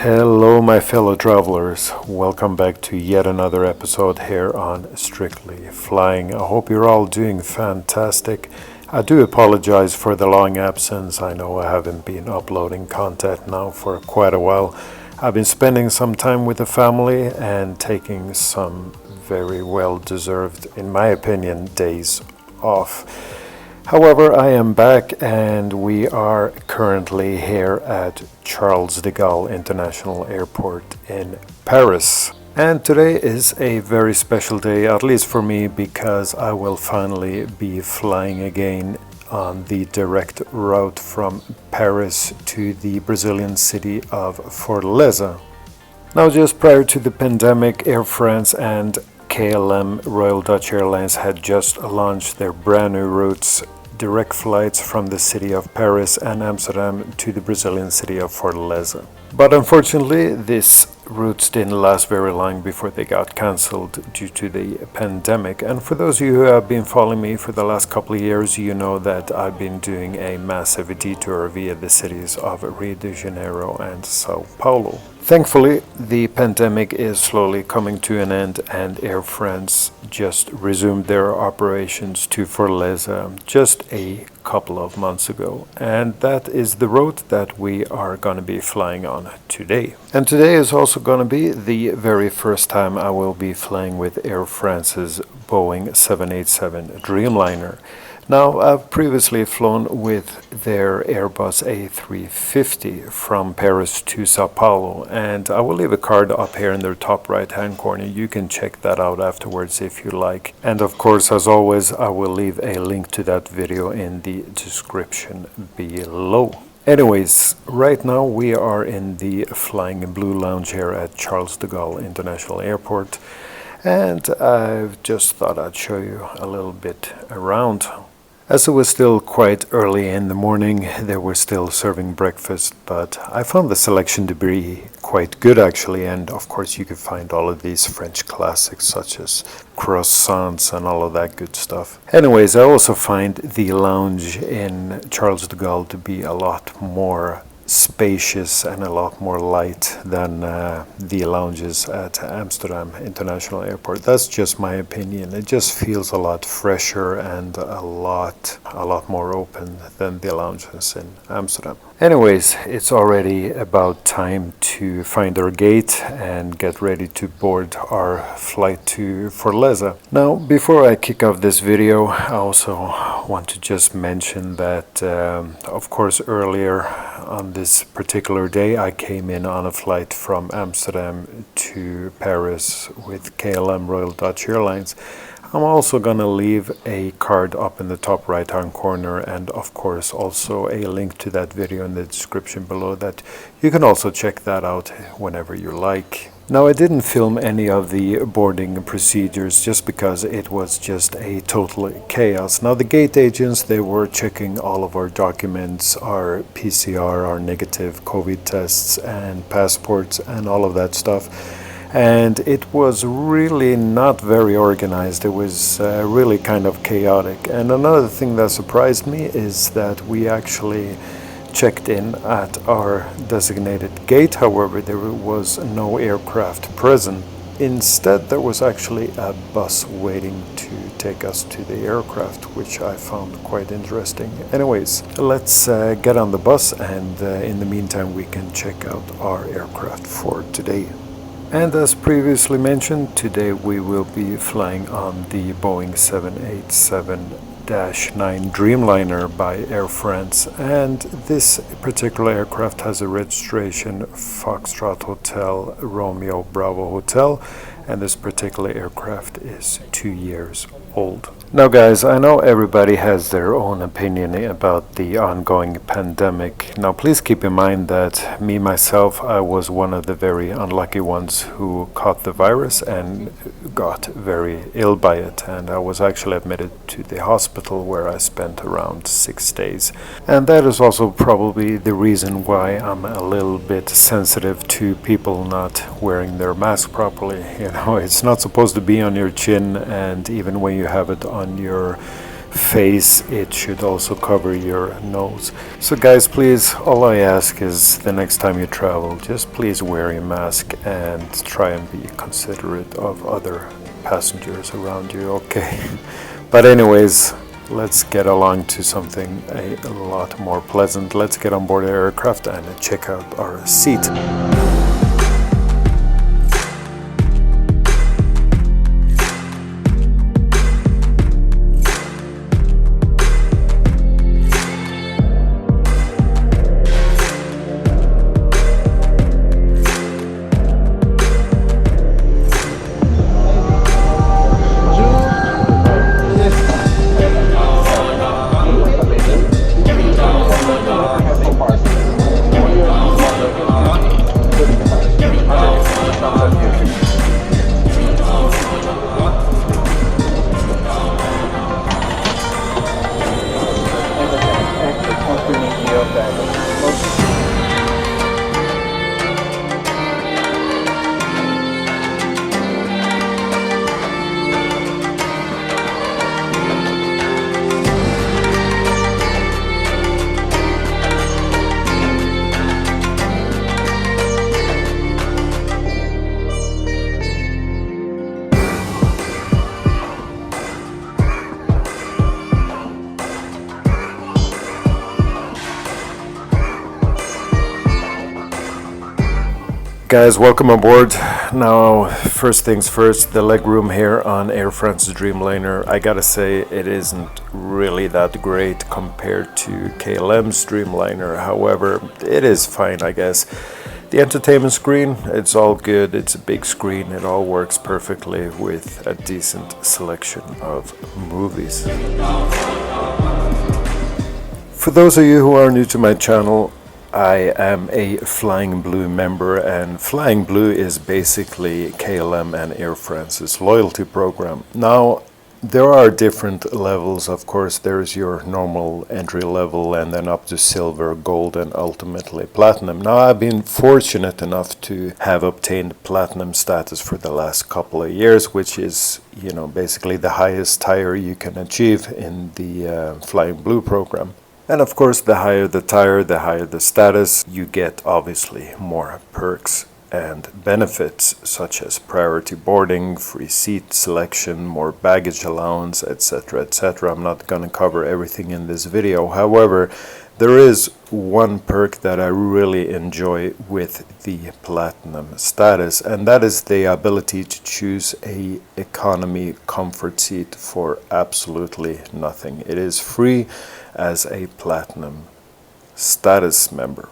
Hello, my fellow travelers. Welcome back to yet another episode here on Strictly Flying. I hope you're all doing fantastic. I do apologize for the long absence. I know I haven't been uploading content now for quite a while. I've been spending some time with the family and taking some very well deserved, in my opinion, days off. However, I am back and we are currently here at Charles de Gaulle International Airport in Paris. And today is a very special day, at least for me, because I will finally be flying again on the direct route from Paris to the Brazilian city of Fortaleza. Now, just prior to the pandemic, Air France and KLM Royal Dutch Airlines had just launched their brand new routes, direct flights from the city of Paris and Amsterdam to the Brazilian city of Fortaleza. But unfortunately, these routes didn't last very long before they got cancelled due to the pandemic. And for those of you who have been following me for the last couple of years, you know that I've been doing a massive detour via the cities of Rio de Janeiro and Sao Paulo. Thankfully, the pandemic is slowly coming to an end and Air France just resumed their operations to Fortaleza just a couple of months ago. And that is the route that we are going to be flying on today. And today is also going to be the very first time I will be flying with Air France's Boeing 787 Dreamliner. Now, I've previously flown with their Airbus A350 from Paris to Sao Paulo, and I will leave a card up here in the top right hand corner. You can check that out afterwards if you like. And of course, as always, I will leave a link to that video in the description below. Anyways, right now we are in the Flying Blue Lounge here at Charles de Gaulle International Airport, and I just thought I'd show you a little bit around. As it was still quite early in the morning, they were still serving breakfast, but I found the selection to be quite good actually, and of course you could find all of these French classics such as croissants and all of that good stuff. Anyways, I also find the lounge in Charles de Gaulle to be a lot more spacious and a lot more light than the lounges at Amsterdam International Airport. That's just my opinion. It just feels a lot fresher and a lot more open than the lounges in Amsterdam. Anyways, it's already about time to find our gate and get ready to board our flight to Fortaleza. Now, before I kick off this video, I also want to just mention that, of course, earlier on this particular day, I came in on a flight from Amsterdam to Paris with KLM Royal Dutch Airlines. I'm also going to leave a card up in the top right hand corner, and of course also a link to that video in the description below that you can also check that out whenever you like. Now, I didn't film any of the boarding procedures just because it was just a total chaos. Now, the gate agents, they were checking all of our documents, our PCR, our negative COVID tests and passports and all of that stuff. And it was really not very organized. It was really kind of chaotic. And another thing that surprised me is that we actually checked in at our designated gate. However, there was no aircraft present. Instead, there was actually a bus waiting to take us to the aircraft, which I found quite interesting. Anyways, let's get on the bus, and in the meantime, we can check out our aircraft for today. And as previously mentioned, today we will be flying on the Boeing 787-9 Dreamliner by Air France, and this particular aircraft has a registration Foxtrot Hotel Romeo Bravo Hotel, and this particular aircraft is 2 years old. Now guys, I know everybody has their own opinion about the ongoing pandemic. Now please keep in mind that me myself, I was one of the very unlucky ones who caught the virus and got very ill by it, and I was actually admitted to the hospital where I spent around 6 days. And that is also probably the reason why I'm a little bit sensitive to people not wearing their mask properly. You know, it's not supposed to be on your chin, and even when you have it on your face, it should also cover your nose. So guys, please, all I ask is the next time you travel, just please wear a mask and try and be considerate of other passengers around you, okay? But anyways, let's get along to something a lot more pleasant. Let's get on board the aircraft and check out our seat. Guys, welcome aboard. Now, first things first, the legroom here on Air France's Dreamliner, I gotta say it isn't really that great compared to KLM's Dreamliner. However, it is fine, I guess. The entertainment screen, it's all good. It's a big screen. It all works perfectly with a decent selection of movies. For those of you who are new to my channel, I am a Flying Blue member, and Flying Blue is basically KLM and Air France's loyalty program. Now, there are different levels, of course. There's your normal entry level and then up to silver, gold, and ultimately platinum. Now, I've been fortunate enough to have obtained platinum status for the last couple of years, which is, basically the highest tier you can achieve in the Flying Blue program. And of course, the higher the tier, the higher the status, you get obviously more perks and benefits such as priority boarding, free seat selection, more baggage allowance, etc., etc. I'm not going to cover everything in this video. However, there is one perk that I really enjoy with the platinum status, and that is the ability to choose a economy comfort seat for absolutely nothing. It is free as a platinum status member.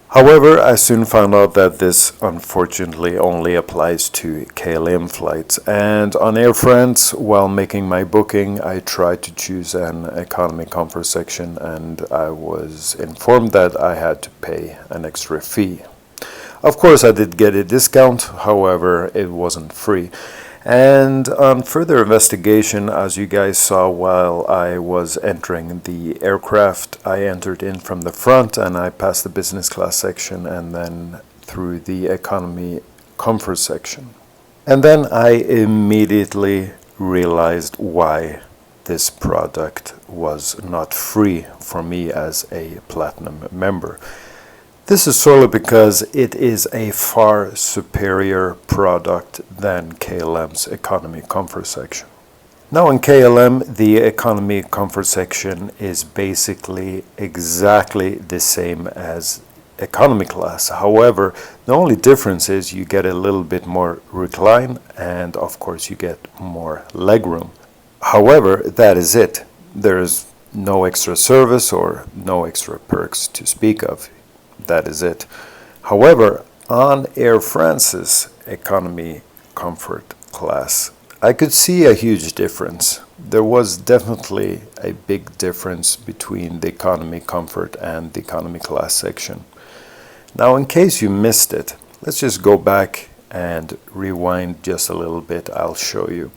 However, I soon found out that this unfortunately only applies to KLM flights, and on Air France, while making my booking, I tried to choose an economy comfort section, and I was informed that I had to pay an extra fee. Of course, I did get a discount, however, it wasn't free. And on further investigation, as you guys saw while I was entering the aircraft, I entered in from the front and I passed the business class section and then through the economy comfort section. And then I immediately realized why this product was not free for me as a platinum member. This is solely because it is a far superior product than KLM's economy comfort section. Now in KLM, the economy comfort section is basically exactly the same as economy class. However, the only difference is you get a little bit more recline and of course you get more legroom. However, that is it. There is no extra service or no extra perks to speak of. That is it. However, on Air France's economy comfort class, I could see a huge difference. There was definitely a big difference between the economy comfort and the economy class section. Now, in case you missed it, let's just go back and rewind just a little bit. I'll show you.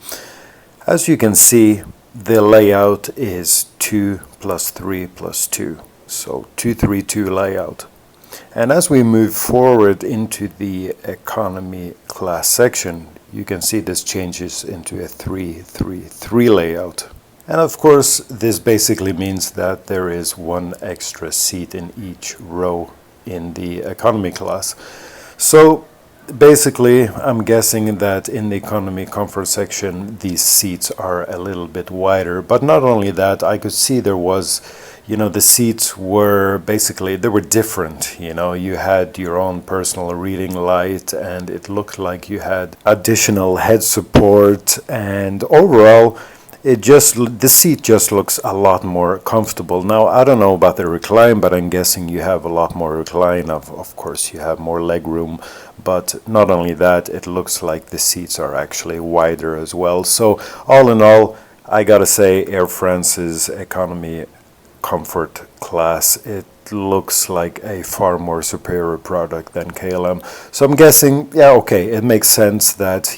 As you can see, the layout is 2 plus 3 plus 2. So 2-3-2 layout. And as we move forward into the economy class section, you can see this changes into a 3-3-3 layout. And of course, this basically means that there is one extra seat in each row in the economy class. So basically, I'm guessing that in the economy comfort section, these seats are a little bit wider. But not only that, I could see there was, the seats were basically, they were different. You had your own personal reading light, and it looked like you had additional head support, and overall, the seat just looks a lot more comfortable. Now, I don't know about the recline, but I'm guessing you have a lot more recline. Of course, you have more leg room, but not only that, it looks like the seats are actually wider as well. So all in all, I gotta say, Air France's economy comfort class, it looks like a far more superior product than KLM. So I'm guessing, yeah, okay, it makes sense that,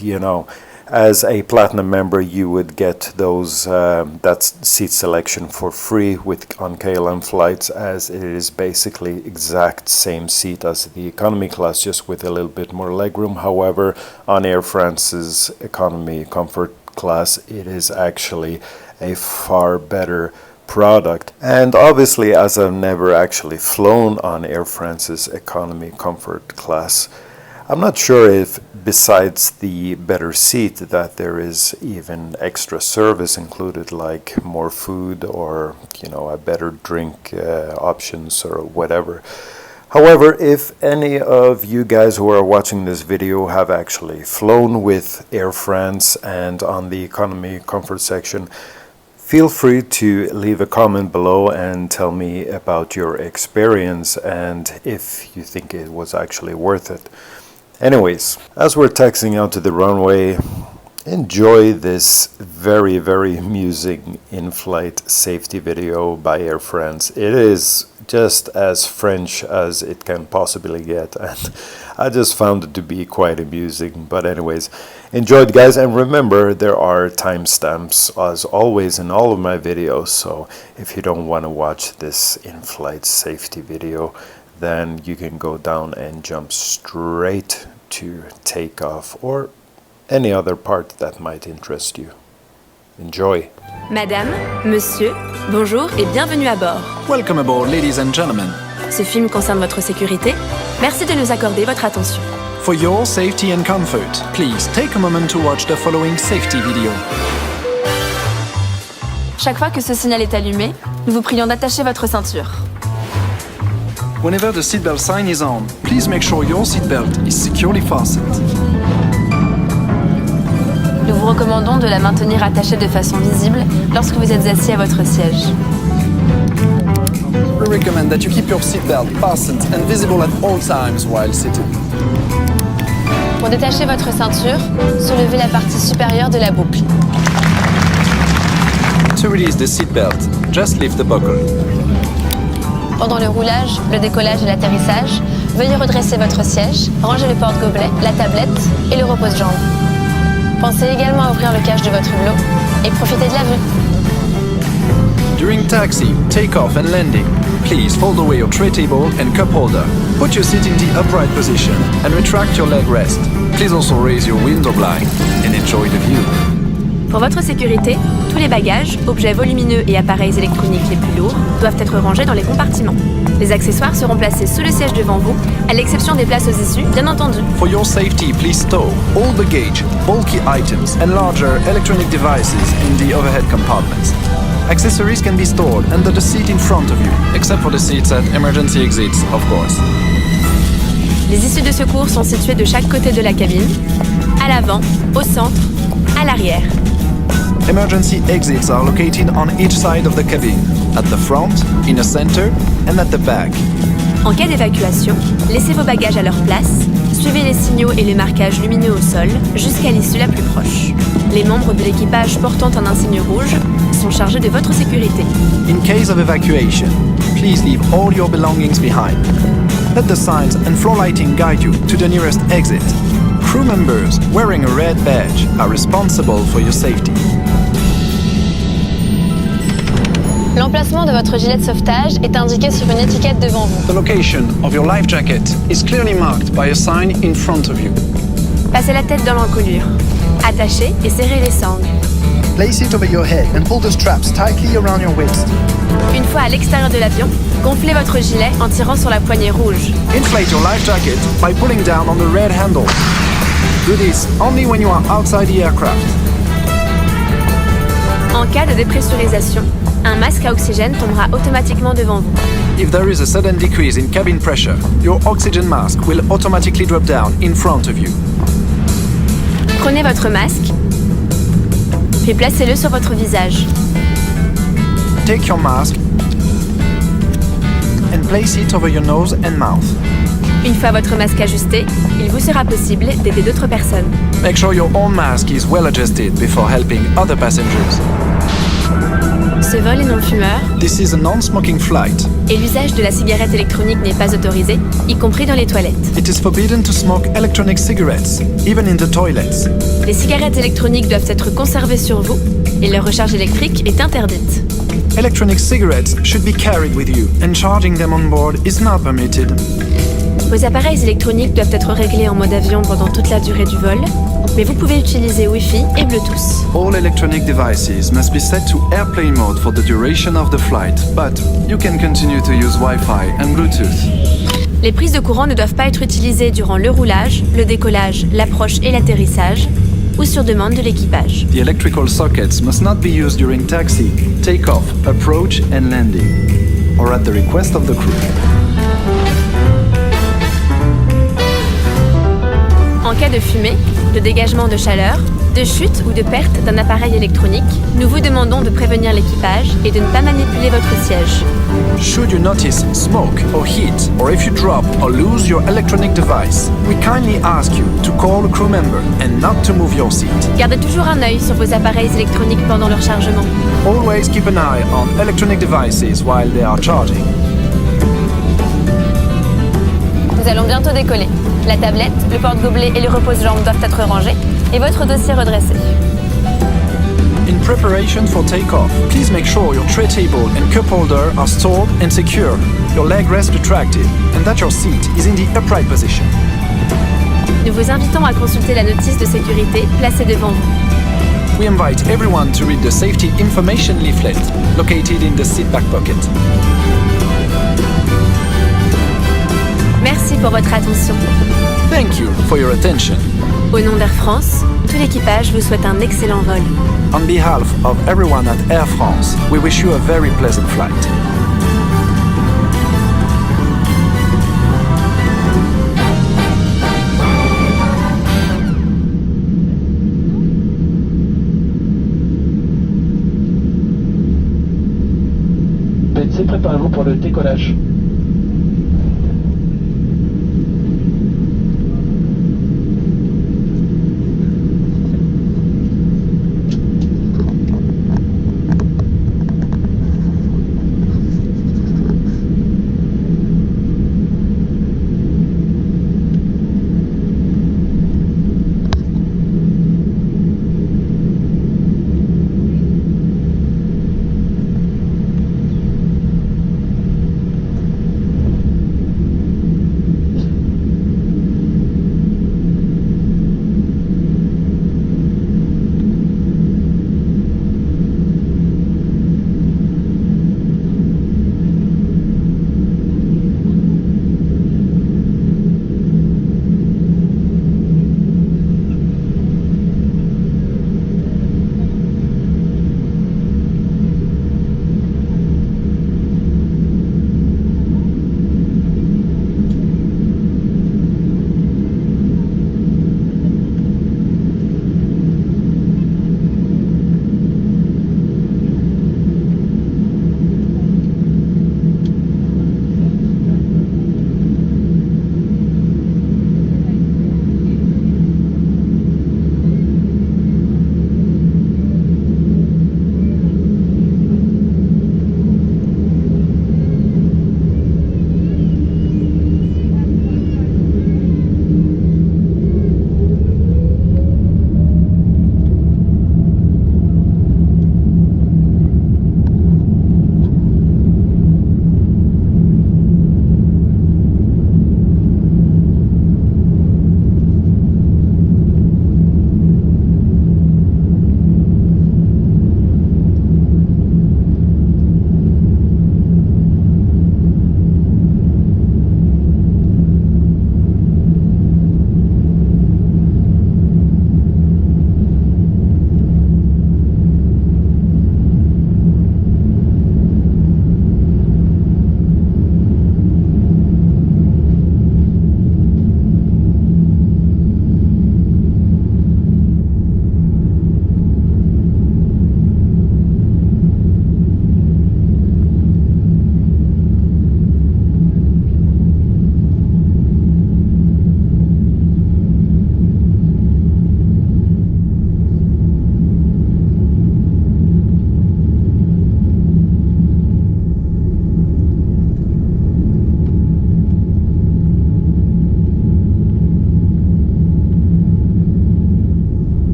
as a platinum member, you would get those that seat selection for free on KLM flights, as it is basically exact same seat as the economy class, just with a little bit more legroom. However, on Air France's economy comfort class, it is actually a far better product. And obviously, as I've never actually flown on Air France's economy comfort class, I'm not sure if besides the better seat that there is even extra service included, like more food or a better drink options or whatever. However, if any of you guys who are watching this video have actually flown with Air France and on the economy comfort section, feel free to leave a comment below and tell me about your experience and if you think it was actually worth it. Anyways, as we're taxiing out to the runway, enjoy this very, very amusing in-flight safety video by Air France. It is just as French as it can possibly get, and I just found it to be quite amusing. But anyways, enjoy it, guys, and remember, there are timestamps as always in all of my videos, so if you don't want to watch this in-flight safety video, then you can go down and jump straight to Takeoff or any other part that might interest you. Enjoy. Madame, monsieur, bonjour et bienvenue à bord. Welcome aboard, ladies and gentlemen. Ce film concerne votre sécurité. Merci de nous accorder votre attention. For your safety and comfort, please take a moment to watch the following safety video. Chaque fois que ce signal est allumé, nous vous prions d'attacher votre ceinture. Whenever the seatbelt sign is on, please make sure your seatbelt is securely fastened. Nous vous recommandons de la maintenir attachée de façon visible lorsque vous êtes assis à votre siège. We recommend that you keep your seatbelt fastened and visible at all times while sitting. Pour détacher votre ceinture, soulevez la partie supérieure de la boucle. To release the seatbelt, just lift the buckle. Pendant le roulage, le décollage et l'atterrissage, veuillez redresser votre siège, ranger le porte-gobelet, la tablette et le repose-jambes. Pensez également à ouvrir le cache de votre hublot et profitez de la vue. During taxi, takeoff and landing, please fold away your tray table and cup holder. Put your seat in the upright position and retract your leg rest. Please also raise your window blind and enjoy the view. Pour votre sécurité, tous les bagages, objets volumineux et appareils électroniques les plus lourds doivent être rangés dans les compartiments. Les accessoires seront placés sous le siège devant vous, à l'exception des places aux issues, bien entendu. For your safety, please stow all baggage, bulky items and larger electronic devices in the overhead compartments. Accessories can be stored under the seat in front of you, except for the seats at emergency exits, of course. Les issues de secours sont situées de chaque côté de la cabine, à l'avant, au centre, à l'arrière. Emergency exits are located on each side of the cabin, at the front, in the center, and at the back. En cas d'évacuation, laissez vos bagages à leur place, suivez les signaux et les marquages lumineux au sol jusqu'à l'issue la plus proche. Les membres de l'équipage portant un insigne rouge sont chargés de votre sécurité. In case of evacuation, please leave all your belongings behind. Let the signs and floor lighting guide you to the nearest exit. Crew members wearing a red badge are responsible for your safety. L'emplacement de votre gilet de sauvetage est indiqué sur une étiquette devant vous. The location of your life jacket is clearly marked by a sign in front of you. Passez la tête dans l'encolure. Attachez et serrez les sangles. Place it over your head and pull the straps tightly around your waist. Une fois à l'extérieur de l'avion, gonflez votre gilet en tirant sur la poignée rouge. Inflate your life jacket by pulling down on the red handle. Do this only when you are outside the aircraft. En cas de dépressurisation, un masque à oxygène tombera automatiquement devant vous. If there is a sudden decrease in cabin pressure, your oxygen mask will automatically drop down in front of you. Prenez votre masque, puis placez-le sur votre visage. Take your mask and place it over your nose and mouth. Une fois votre masque ajusté, il vous sera possible d'aider d'autres personnes. Make sure your own mask is well adjusted before helping other passengers. Ce vol est non-fumeur This is a non-smoking flight. et l'usage de la cigarette électronique n'est pas autorisé, y compris dans les toilettes. It is forbidden to smoke electronic cigarettes, even in the toilets. Les cigarettes électroniques doivent être conservées sur vous et leur recharge électrique est interdite. Electronic cigarettes should be carried with you, and charging them on board is not permitted. Vos appareils électroniques doivent être réglés en mode avion pendant toute la durée du vol, mais vous pouvez utiliser Wi-Fi et Bluetooth. All electronic devices must be set to airplane mode for the duration of the flight, but you can continue to use Wi-Fi and Bluetooth. Les prises de courant ne doivent pas être utilisées durant le roulage, le décollage, l'approche et l'atterrissage, ou sur demande de l'équipage. The electrical sockets must not be used during taxi, takeoff, approach and landing, or at the request of the crew. En cas de fumée, de dégagement de chaleur, de chute ou de perte d'un appareil électronique, nous vous demandons de prévenir l'équipage et de ne pas manipuler votre siège. Should you notice smoke or heat, or if you drop or lose your electronic device, we kindly ask you to call a crew member and not to move your seat. Gardez toujours un œil sur vos appareils électroniques pendant leur chargement. Always keep an eye on electronic devices while they are charging. Nous allons bientôt décoller. La tablette, le porte-gobelet et le repose-jambes doivent être rangés et votre dossier redressé. In preparation for takeoff, please make sure your tray table and cup holder are stored and secure, your leg rest retracted, and that your seat is in the upright position. Nous vous invitons à consulter la notice de sécurité placée devant vous. We invite everyone to read the safety information leaflet located in the seat back pocket. Merci pour votre attention. Thank you for your attention. Au nom d'Air France, tout l'équipage vous souhaite un excellent vol. On behalf of everyone at Air France, we wish you a very pleasant flight. PNC, préparez-vous pour le décollage.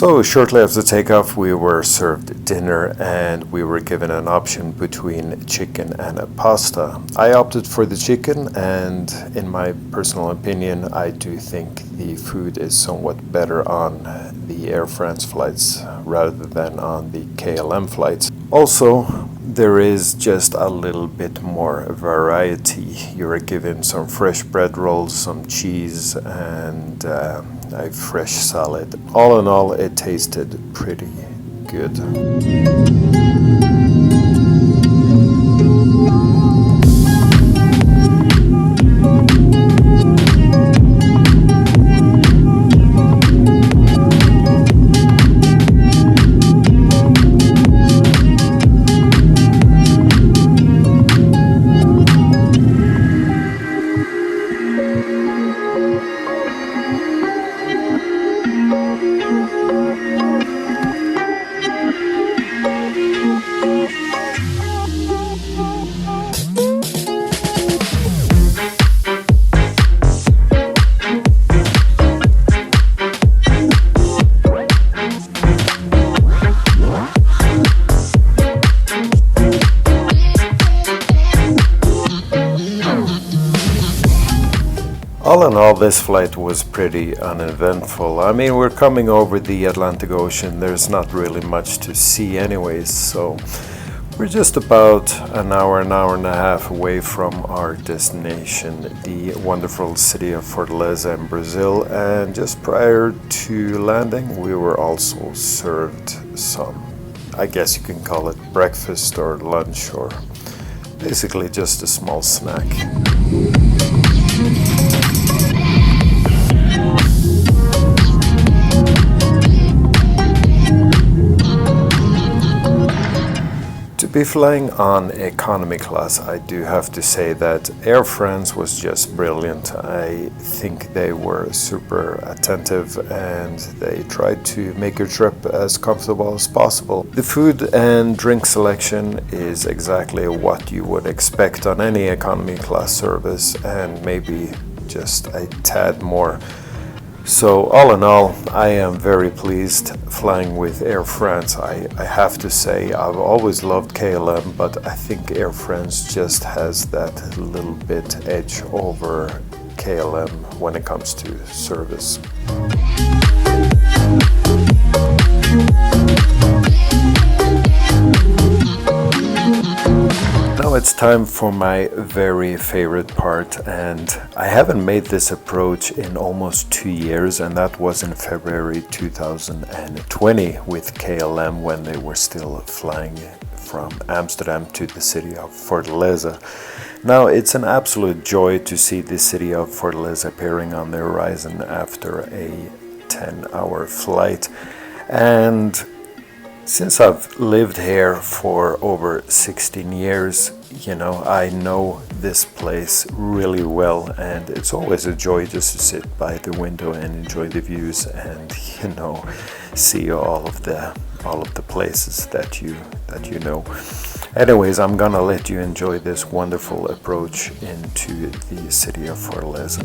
So shortly after takeoff, we were served dinner and we were given an option between chicken and a pasta. I opted for the chicken, and in my personal opinion, I do think the food is somewhat better on the Air France flights rather than on the KLM flights. Also, there is just a little bit more variety. You are given some fresh bread rolls, some cheese, and a fresh salad. All in all, it tasted pretty good. All in all, this flight was pretty uneventful. I mean, we're coming over the Atlantic Ocean. There's not really much to see anyways, so we're just about an hour and a half away from our destination, the wonderful city of Fortaleza in Brazil. And just prior to landing, we were also served some, I guess you can call it breakfast or lunch, or basically just a small snack. To be flying on economy class, I do have to say that Air France was just brilliant. I think they were super attentive and they tried to make your trip as comfortable as possible. The food and drink selection is exactly what you would expect on any economy class service, and maybe just a tad more. So all in all, I am very pleased flying with Air France. I have to say, I've always loved KLM, but I think Air France just has that little bit edge over KLM when it comes to service. Now it's time for my very favorite part, and I haven't made this approach in almost 2 years, and that was in February 2020 with KLM when they were still flying from Amsterdam to the city of Fortaleza. Now it's an absolute joy to see the city of Fortaleza appearing on the horizon after a 10-hour flight. And since I've lived here for over 16 years, you know, I know this place really well, and it's always a joy just to sit by the window and enjoy the views and, you know, see all of the places that you know. Anyways, I'm gonna let you enjoy this wonderful approach into the city of Fortaleza.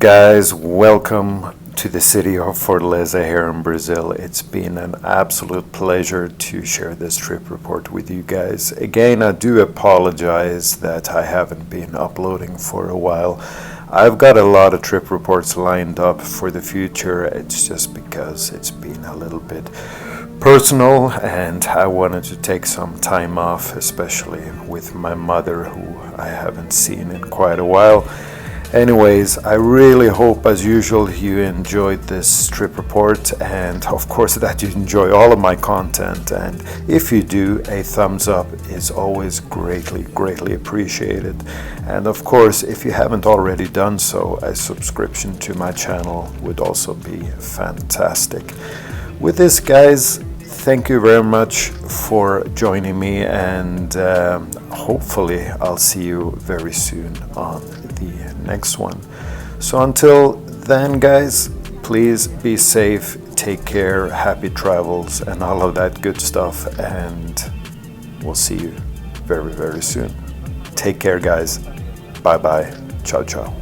guys, welcome to the city of Fortaleza here in Brazil. It's been an absolute pleasure to share this trip report with you guys. Again, I do apologize that I haven't been uploading for a while. I've got a lot of trip reports lined up for the future. It's just because it's been a little bit personal and I wanted to take some time off, especially with my mother, who I haven't seen in quite a while. Anyways, I really hope, as usual, you enjoyed this trip report, and of course that you enjoy all of my content. And if you do, a thumbs up is always greatly appreciated. And of course, if you haven't already done so, a subscription to my channel would also be fantastic. With this, guys, thank you very much for joining me, and hopefully I'll see you very soon on the next one. So until then, guys, please be safe, take care, happy travels, and all of that good stuff, and we'll see you very soon. Take care, guys. Bye bye. Ciao.